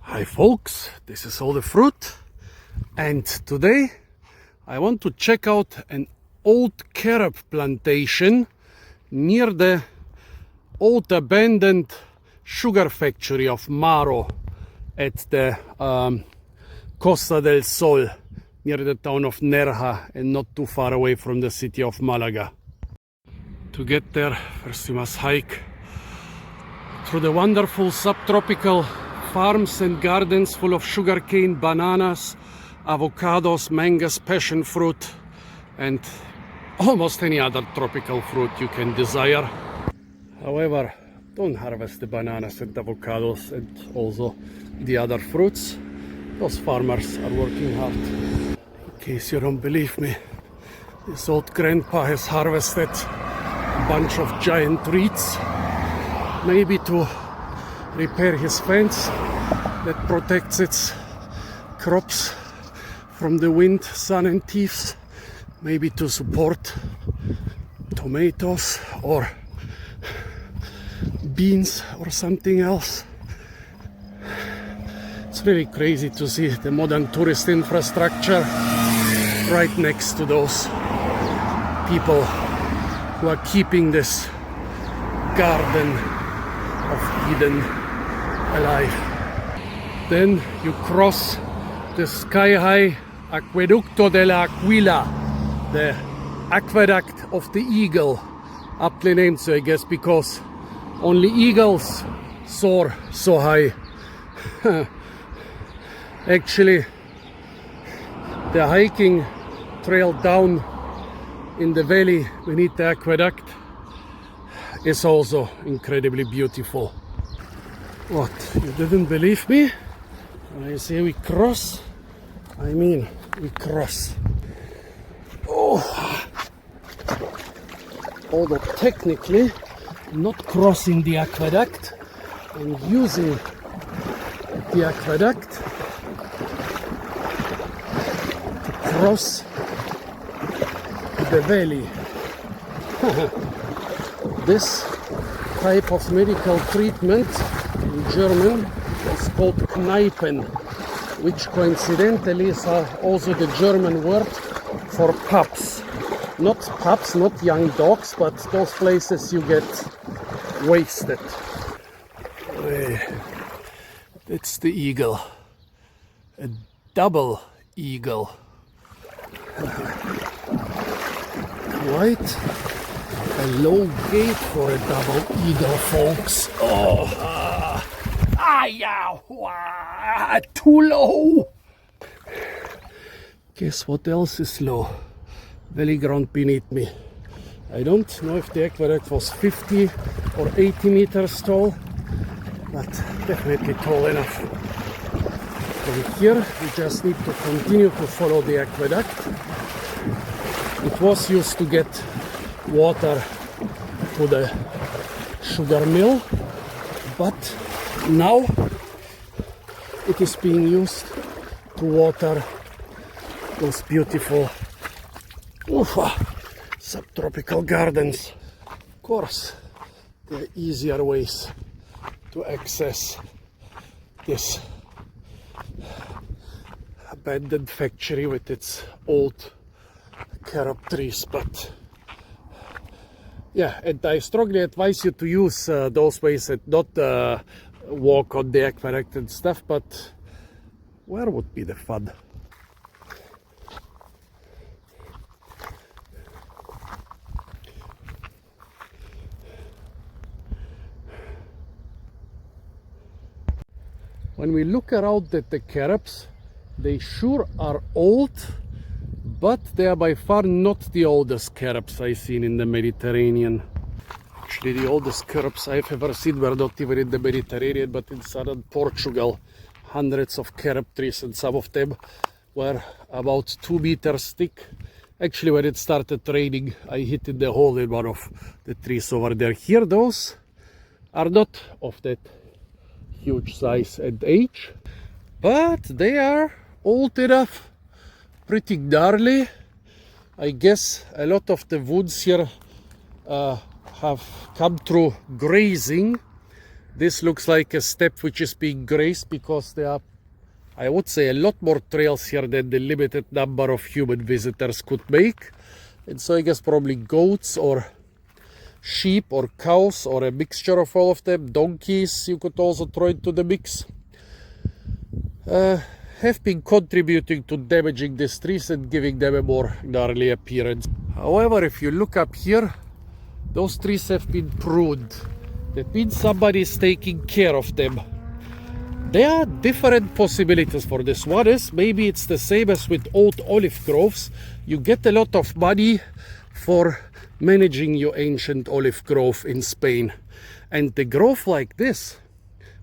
Hi folks, this is all the fruit, and today I want to check out an old carob plantation near the old abandoned sugar factory of Maro at the Costa del Sol, near the town of Nerja and not too far away from the city of Malaga. To get there, first you must hike through the wonderful subtropical farms and gardens full of sugarcane, bananas, avocados, mangoes, passion fruit, and almost any other tropical fruit you can desire. However, don't harvest the bananas and avocados and also the other fruits. Those farmers are working hard. In case you don't believe me, this old grandpa has harvested a bunch of giant reeds, maybe to repair his fence that protects its crops from the wind, sun and thieves, maybe to support tomatoes or beans or something else. It's really crazy to see the modern tourist infrastructure right next to those people who are keeping this garden of Eden alive. Then you cross the sky-high Aqueducto de la Aquila, the aqueduct of the eagle, aptly named so I guess because only eagles soar so high. Actually, the hiking trail down in the valley beneath the aqueduct is also incredibly beautiful. What, you didn't believe me? When I say we cross, I mean we cross. Oh, although technically not crossing the aqueduct and using the aqueduct to cross the valley. This type of medical treatment in German is called Kneipen, which coincidentally is also the German word for pups. Not pups, not young dogs, but those places you get wasted. It's the eagle, a double eagle. Quite a low gate for a double eagle, folks. Too low. Guess what else is low? Valley ground beneath me. I don't know if the aqueduct was 50 or 80 meters tall, but definitely tall enough. From here, we just need to continue to follow the aqueduct. It was used to get water to the sugar mill, but now it is being used to water those beautiful subtropical gardens. Of course, there are easier ways to access this abandoned factory with its old carob trees, but yeah, and I strongly advise you to use those ways and not walk on the aqueduct and stuff, but where would be the fun? When we look around at the carobs, they sure are old, but they are by far not the oldest carobs I've seen in the Mediterranean. Actually, the oldest carobs I've ever seen were not even in the Mediterranean, but in southern Portugal. Hundreds of carob trees, and some of them were about 2 meters thick. Actually, when it started raining, I hit in the hole in one of the trees over there. Here, those are not of that huge size and age, but they are old enough, pretty gnarly. I guess a lot of the woods here have come through grazing, This looks like a steppe which is being grazed because there are, I would say, a lot more trails here than the limited number of human visitors could make. And so I guess probably goats or sheep or cows or a mixture of all of them. Donkeys you could also throw into the mix. Have been contributing to damaging these trees and giving them a more gnarly appearance. However, if you look up here, those trees have been pruned. That means somebody is taking care of them. There are different possibilities for this. One is maybe it's the same as with old olive groves. You get a lot of money for managing your ancient olive grove in Spain. And the grove like this,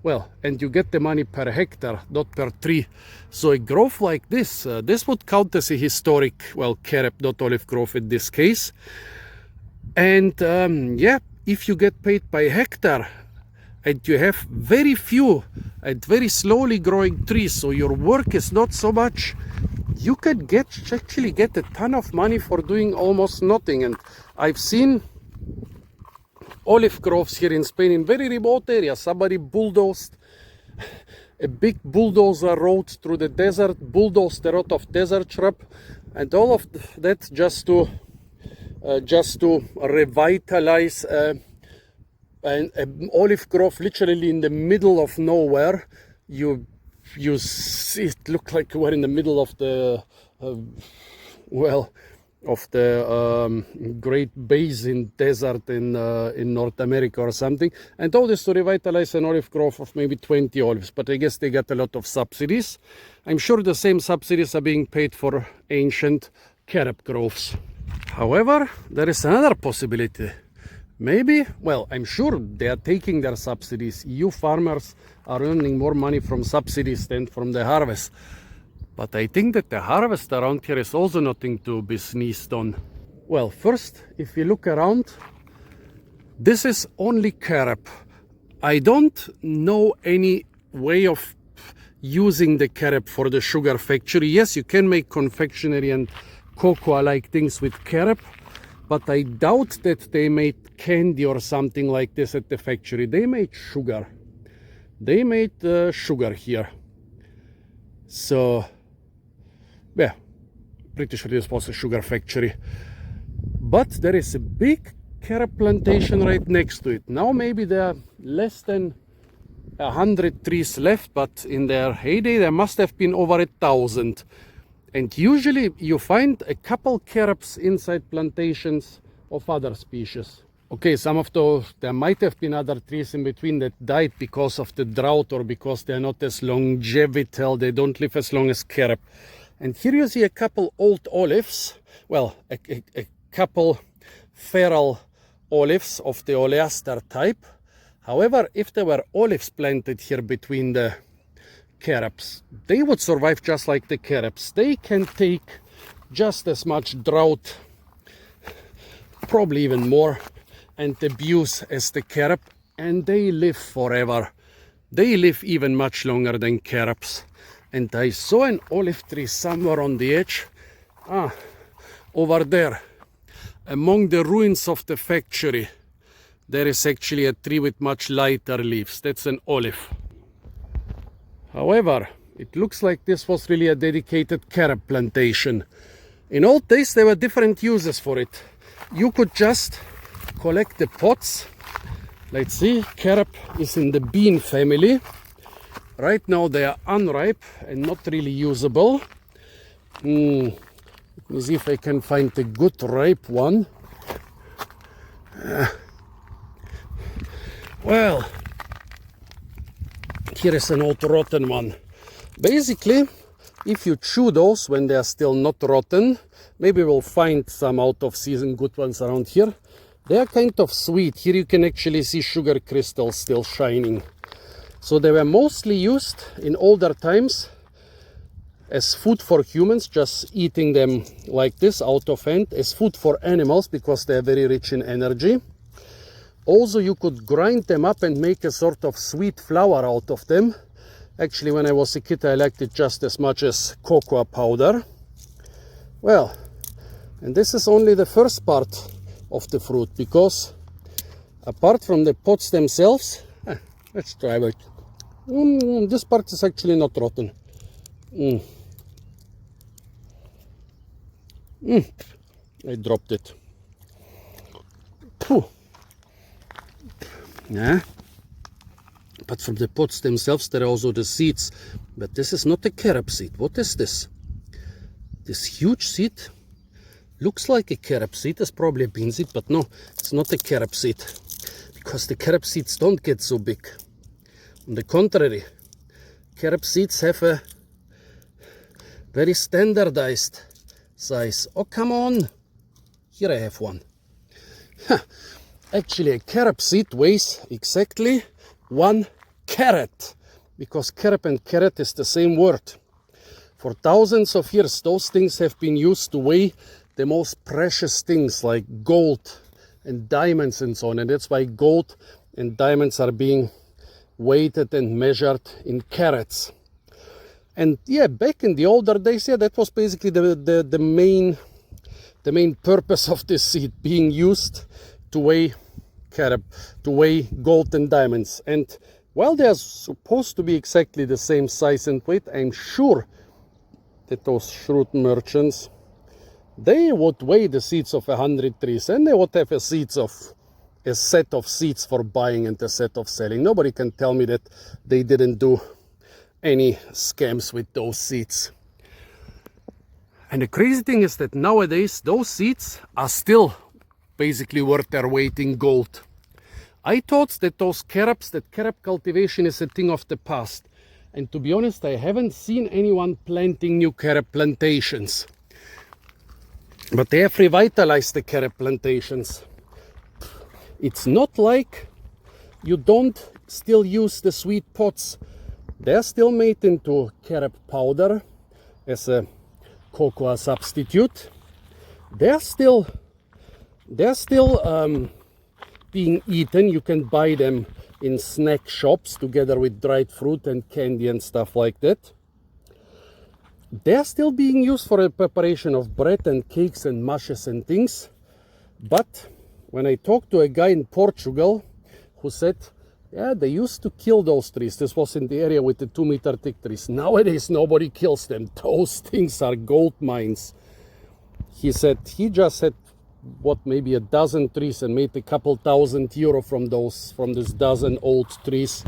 well, and you get the money per hectare, not per tree. So a grove like this, this would count as a historic, well, carob, not olive grove in this case. And yeah, if you get paid by hectare and you have very few and very slowly growing trees, so your work is not so much, you can actually get a ton of money for doing almost nothing. And I've seen olive groves here in Spain in very remote areas. Somebody bulldozed a big bulldozer road through the desert, bulldozed a lot of desert shrub, and all of that just to revitalize an olive grove literally in the middle of nowhere. You see it look like we're in the middle of the Great Basin Desert in North America or something, and all this to revitalize an olive grove of maybe 20 olives. But I guess they get a lot of subsidies. I'm sure the same subsidies are being paid for ancient carob groves. However, there is another possibility. Maybe, well, I'm sure they are taking their subsidies. EU farmers are earning more money from subsidies than from the harvest. But I think that the harvest around here is also nothing to be sneezed on. Well, first, if you look around, this is only carob. I don't know any way of using the carob for the sugar factory. Yes, you can make confectionery and cocoa-like things with carob, but I doubt that they made candy or something like this at the factory. They made sugar. They made sugar here. So, yeah, pretty sure this was a sugar factory. But there is a big carob plantation right next to it. Now maybe there are less than 100 trees left, but in their heyday there must have been over 1,000. And usually you find a couple carobs inside plantations of other species. Okay, some of those, there might have been other trees in between that died because of the drought or because they're not as longevitable, they don't live as long as carob. And here you see a couple old olives, well, a couple feral olives of the oleaster type. However, if there were olives planted here between the carobs, they would survive just like the carobs. They can take just as much drought, probably even more, and abuse as the carob, and they live forever. They live even much longer than carobs. And I saw an olive tree somewhere on the edge, over there, among the ruins of the factory. There is actually a tree with much lighter leaves. That's an olive. However, it looks like this was really a dedicated carob plantation. In old days, there were different uses for it. You could just collect the pods. Let's see, carob is in the bean family. Right now they are unripe and not really usable. Let me see if I can find a good ripe one. Well, here is an old rotten one. Basically, if you chew those when they are still not rotten, maybe we'll find some out of season good ones around here. They are kind of sweet. Here you can actually see sugar crystals still shining. So they were mostly used in older times as food for humans, just eating them like this out of hand, as food for animals because they are very rich in energy. Also, you could grind them up and make a sort of sweet flour out of them. Actually, when I was a kid, I liked it just as much as cocoa powder. Well, and this is only the first part of the fruit, because apart from the pods themselves, Let's try it. This part is actually not rotten. I dropped it. Phew. Yeah. But from the pods themselves, there are also the seeds. But this is not a carob seed. What is this? This huge seed looks like a carob seed. It's probably a bean seed, but no, it's not a carob seed. Because the carob seeds don't get so big. On the contrary, carob seeds have a very standardized size. Oh, come on. Here I have one. Actually, a carob seed weighs exactly 1 carat, because carob and carat is the same word. For thousands of years, those things have been used to weigh the most precious things like gold and diamonds and so on. And that's why gold and diamonds are being weighted and measured in carats. And yeah, back in the older days, yeah, that was basically the main purpose of this seed, being used to weigh carob, to weigh gold and diamonds. And while they are supposed to be exactly the same size and weight, I'm sure that those shrewd merchants, they would weigh the seeds of 100 trees, and they would have a set of seeds for buying and a set of selling. Nobody can tell me that they didn't do any scams with those seeds. And the crazy thing is that nowadays those seeds are still basically worth their weight in gold. I thought that that carob cultivation is a thing of the past. And to be honest, I haven't seen anyone planting new carob plantations. But they have revitalized the carob plantations. It's not like you don't still use the sweet pods. They're still made into carob powder as a cocoa substitute. They're still being eaten. You can buy them in snack shops together with dried fruit and candy and stuff like that. They're still being used for the preparation of bread and cakes and mashes and things. But when I talked to a guy in Portugal who said, yeah, they used to kill those trees. This was in the area with the 2-meter thick trees. Nowadays, nobody kills them. Those things are gold mines. He said he just had, maybe a dozen trees and made a couple €1,000 from this dozen old trees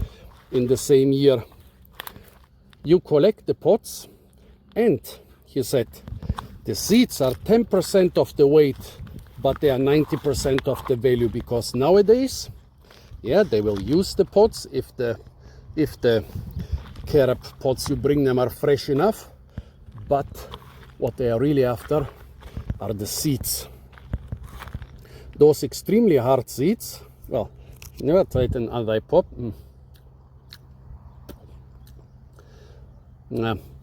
in the same year. You collect the pods, and he said the seeds are 10% of the weight, but they are 90% of the value, because nowadays, yeah, they will use the pods if the carob pods you bring them are fresh enough, but what they are really after are the seeds. Those extremely hard seeds, well, never tried an anti-pop.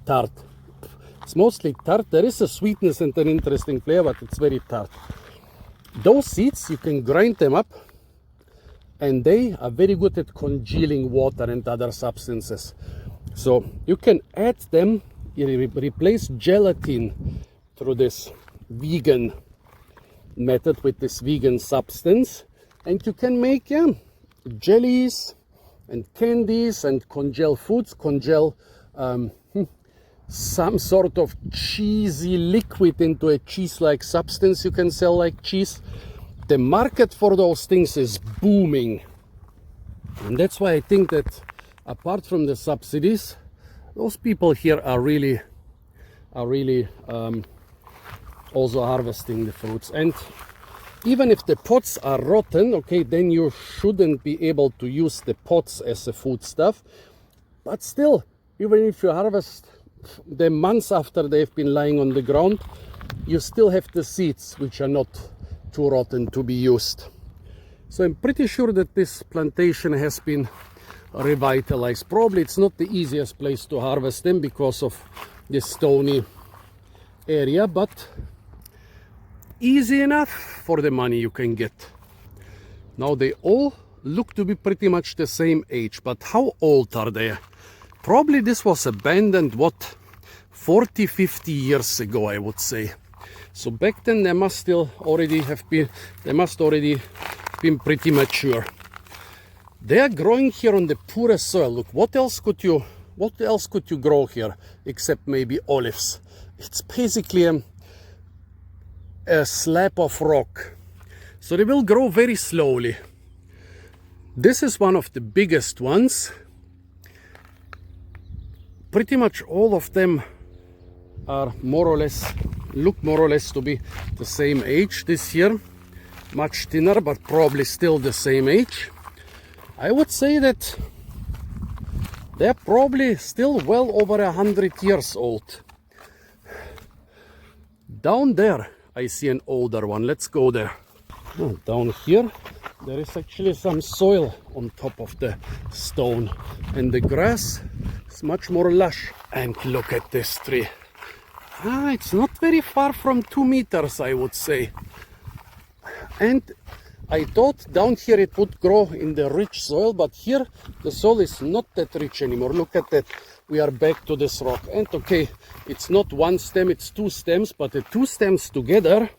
Tart. It's mostly tart. There is a sweetness and an interesting flavor, but it's very tart. Those seeds, you can grind them up, and they are very good at congealing water and other substances. So you can add them, you replace gelatin through this vegan method with this vegan substance, and you can make jellies and candies and congel foods, some sort of cheesy liquid into a cheese-like substance you can sell like cheese. The market for those things is booming, and that's why I think that apart from the subsidies, those people here are really also harvesting the fruits. And even if the pods are rotten, okay, then you shouldn't be able to use the pods as a foodstuff. But still, even if you harvest them months after they've been lying on the ground, you still have the seeds, which are not too rotten to be used. So I'm pretty sure that this plantation has been revitalized. Probably it's not the easiest place to harvest them because of this stony area, but easy enough for the money you can get. Now they all look to be pretty much the same age, but how old are they? Probably this was abandoned, 40-50 years ago, I would say. So back then they must already been pretty mature. They are growing here on the poorest soil. Look, what else could you grow here except maybe olives? It's basically a slab of rock. So they will grow very slowly. This is one of the biggest ones. Pretty much all of them are look more or less to be the same age this year. Much thinner, but probably still the same age. I would say that they're probably still well over 100 years old. Down there, I see an older one. Let's go there. Oh, down here, there is actually some soil on top of the stone. And the grass is much more lush. And look at this tree. It's not very far from 2 meters, I would say. And I thought down here it would grow in the rich soil, but here the soil is not that rich anymore. Look at that. We are back to this rock. And okay, it's not one stem, it's 2 stems, but the 2 stems together,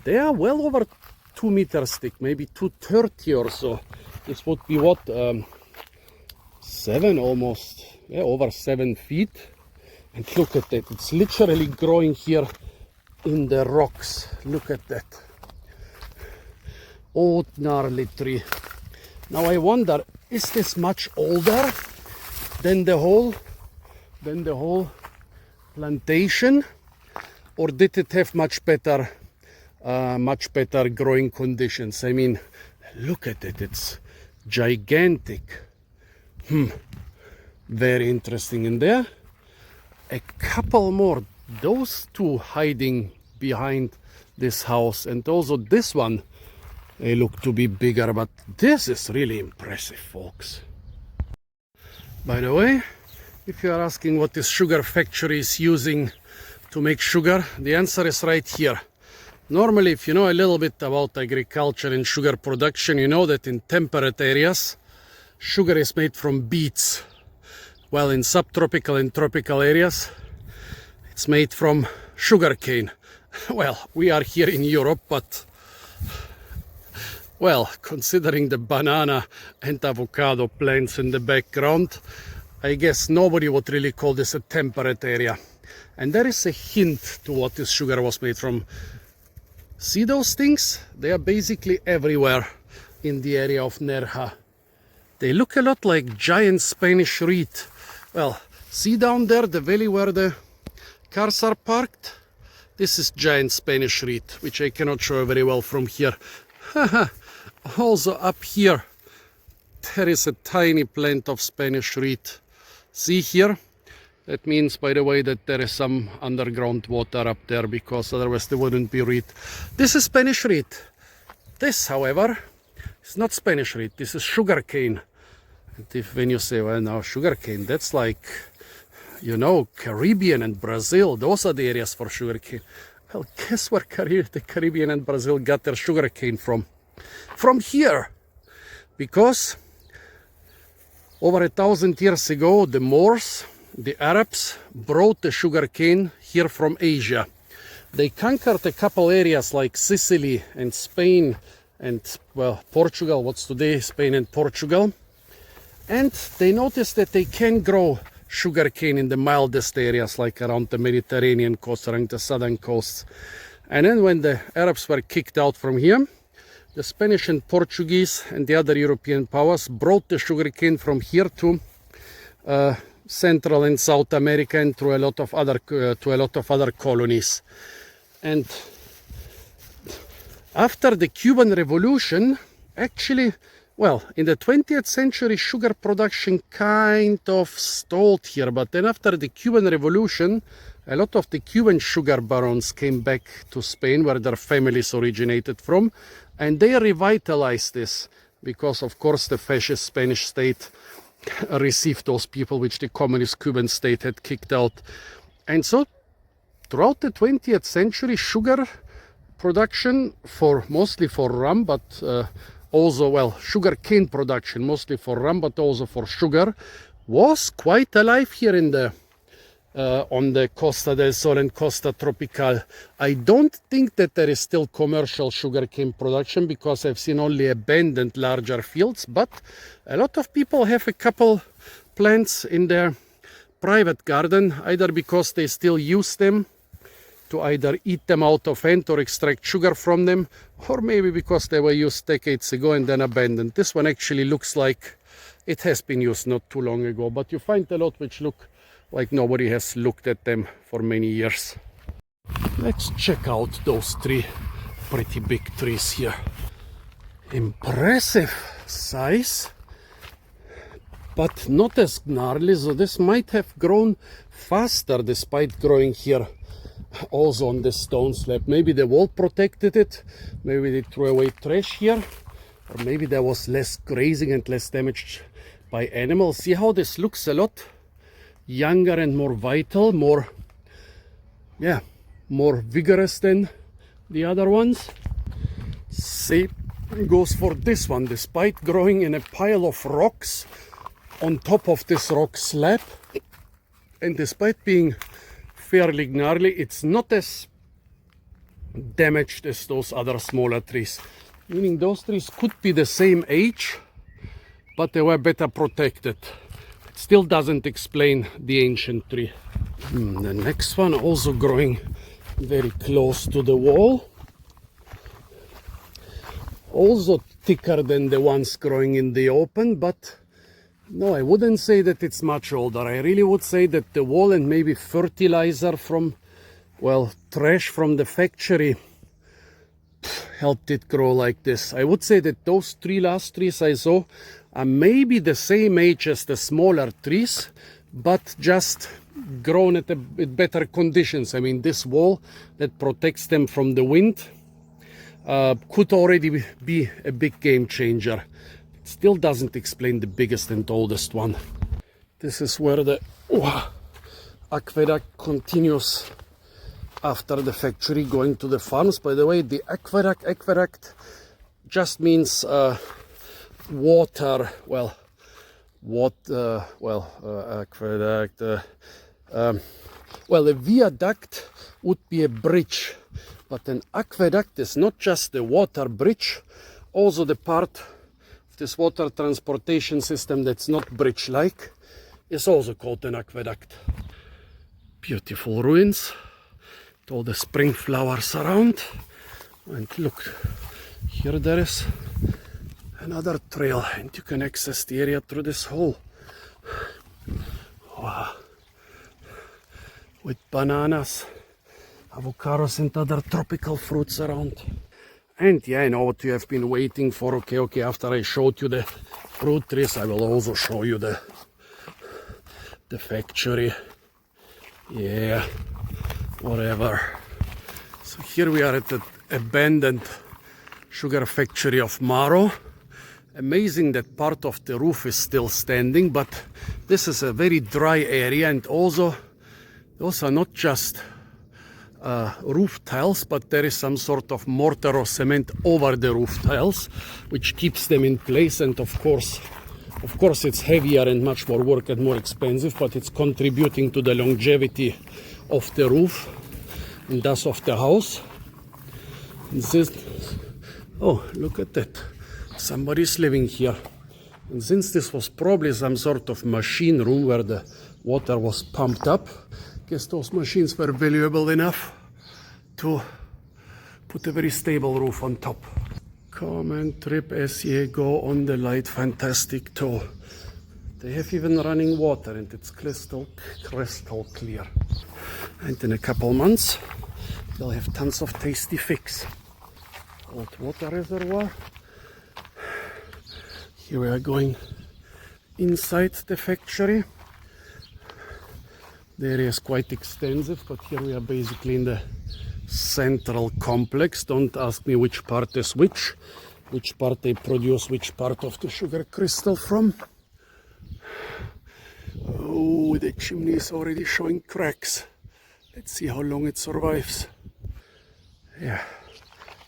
they are well over 2 meters thick, maybe 230 or so. This would be what, 7 almost, yeah, over 7 feet. And look at that, it's literally growing here in the rocks. Look at that. Old gnarly tree. Now I wonder, is this much older than the whole plantation, or did it have much better growing conditions? I mean, look at it, it's gigantic. Very interesting. In there, a couple more, those 2 hiding behind this house, and also this one, they look to be bigger, but this is really impressive, folks. By the way, if you are asking what this sugar factory is using to make sugar, the answer is right here. Normally, if you know a little bit about agriculture and sugar production, you know that in temperate areas, sugar is made from beets. While in subtropical and tropical areas, it's made from sugarcane. Well, we are here in Europe, but, well, considering the banana and avocado plants in the background, I guess nobody would really call this a temperate area. And there is a hint to what this sugar was made from. See those things? They are basically everywhere in the area of Nerja. They look a lot like giant Spanish reed. Well, see down there, the valley where the cars are parked? This is giant Spanish reed, which I cannot show very well from here. Also up here, there is a tiny plant of Spanish reed. See here? That means, by the way, that there is some underground water up there, because otherwise there wouldn't be reed. This is Spanish reed. This, however, is not Spanish reed. This is sugarcane. When you say, well, now sugarcane, that's like, you know, Caribbean and Brazil. Those are the areas for sugarcane. Well, guess where the Caribbean and Brazil got their sugarcane from? From here. Because over 1,000 years ago, the Moors, the Arabs, brought the sugarcane here from Asia. They conquered a couple areas like Sicily and Spain and, well, Portugal, what's today Spain and Portugal. And they noticed that they can grow sugarcane in the mildest areas, like around the Mediterranean coast, around the southern coasts. And then when the Arabs were kicked out from here, the Spanish and Portuguese and the other European powers brought the sugarcane from here to Central and South America and to a lot of other colonies. And after the Cuban Revolution, actually, well, in the 20th century, sugar production kind of stalled here. But then after the Cuban Revolution, a lot of the Cuban sugar barons came back to Spain, where their families originated from. And they revitalized this because, of course, the fascist Spanish state received those people which the communist Cuban state had kicked out. And so throughout the 20th century, sugar production, mostly for rum, but also, well, sugar cane production, mostly for rum, but also for sugar, was quite alive here in the on the Costa del Sol and Costa Tropical. I don't think that there is still commercial sugarcane production because I've seen only abandoned larger fields, but a lot of people have a couple plants in their private garden, either because they still use them to either eat them out of hand or extract sugar from them, or maybe because they were used decades ago and then abandoned. This one actually looks like it has been used not too long ago, but you find a lot which look like nobody has looked at them for many years. Let's check out those three pretty big trees here. Impressive size, but not as gnarly, so this might have grown faster despite growing here also on the stone slab. Maybe the wall protected it, maybe they threw away trash here, or maybe there was less grazing and less damage by animals. See how this looks a lot younger and more vital, more vigorous than the other ones. Same goes for this one. Despite growing in a pile of rocks on top of this rock slab, and despite being fairly gnarly, it's not as damaged as those other smaller trees. Meaning those trees could be the same age, but they were better protected. It still doesn't explain the ancient tree. The next one also growing very close to the wall. Also thicker than the ones growing in the open, but no, I wouldn't say that it's much older. I really would say that the wall and maybe fertilizer from, well, trash from the factory helped it grow like this. I would say that those three last trees I saw are maybe the same age as the smaller trees, but just grown at better conditions. I mean, this wall that protects them from the wind could already be a big game changer. It still doesn't explain the biggest and oldest one. This is where the aqueduct continues after the factory going to the farms. By the way, the aqueduct just means water. Aqueduct. A viaduct would be a bridge, but an aqueduct is not just the water bridge, also the part of this water transportation system that's not bridge-like is also called an aqueduct. Beautiful ruins, with all the spring flowers around. And look, here there is another trail, and you can access the area through this hole. Wow. With bananas, avocados and other tropical fruits around. And yeah, I know what you have been waiting for. Okay, after I showed you the fruit trees, I will also show you the factory. Yeah, whatever. So here we are at the abandoned sugar factory of Maro. Amazing that part of the roof is still standing, but this is a very dry area, and also those are not just roof tiles, but there is some sort of mortar or cement over the roof tiles, which keeps them in place. And of course it's heavier and much more work and more expensive, but it's contributing to the longevity of the roof and thus of the house. And this, oh, look at that. Somebody's living here. And since this was probably some sort of machine room where the water was pumped up, I guess those machines were valuable enough to put a very stable roof on top. Come and trip as ye go on the light, fantastic tow. They have even running water, and it's crystal clear. And in a couple months, they'll have tons of tasty fix. Old water reservoir. Here we are going inside the factory. The area is quite extensive, but here we are basically in the central complex. Don't ask me which part is which part they produce which part of the sugar crystal from. Oh, the chimney is already showing cracks. Let's see how long it survives. Yeah,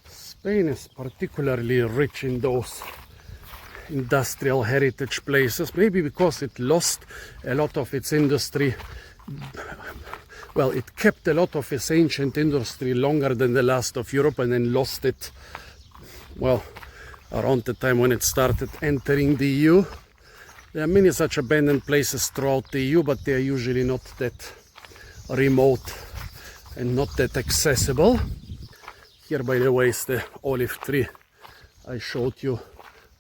Spain is particularly rich in those industrial heritage places, maybe because it lost a lot of its industry well, it kept a lot of its ancient industry longer than the last of Europe, and then lost it, well, around the time when it started entering the EU. There are many such abandoned places throughout the EU, but they are usually not that remote and not that accessible. Here, by the way, is the olive tree I showed you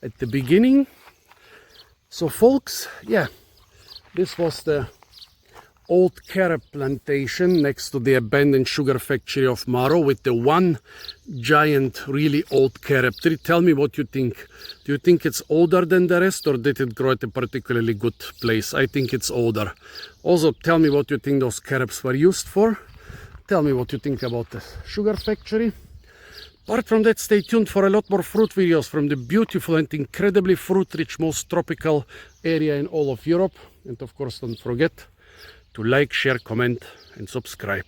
at the beginning. So folks, yeah, this was the old carob plantation next to the abandoned sugar factory of Maro, with the one giant, really old carob tree. Tell me what you think. Do you think it's older than the rest, or did it grow at a particularly good place? I think it's older. Also, tell me what you think those carobs were used for. Tell me what you think about the sugar factory. Apart from that, stay tuned for a lot more fruit videos from the beautiful and incredibly fruit-rich, most tropical area in all of Europe. And of course, don't forget to like, share, comment and subscribe.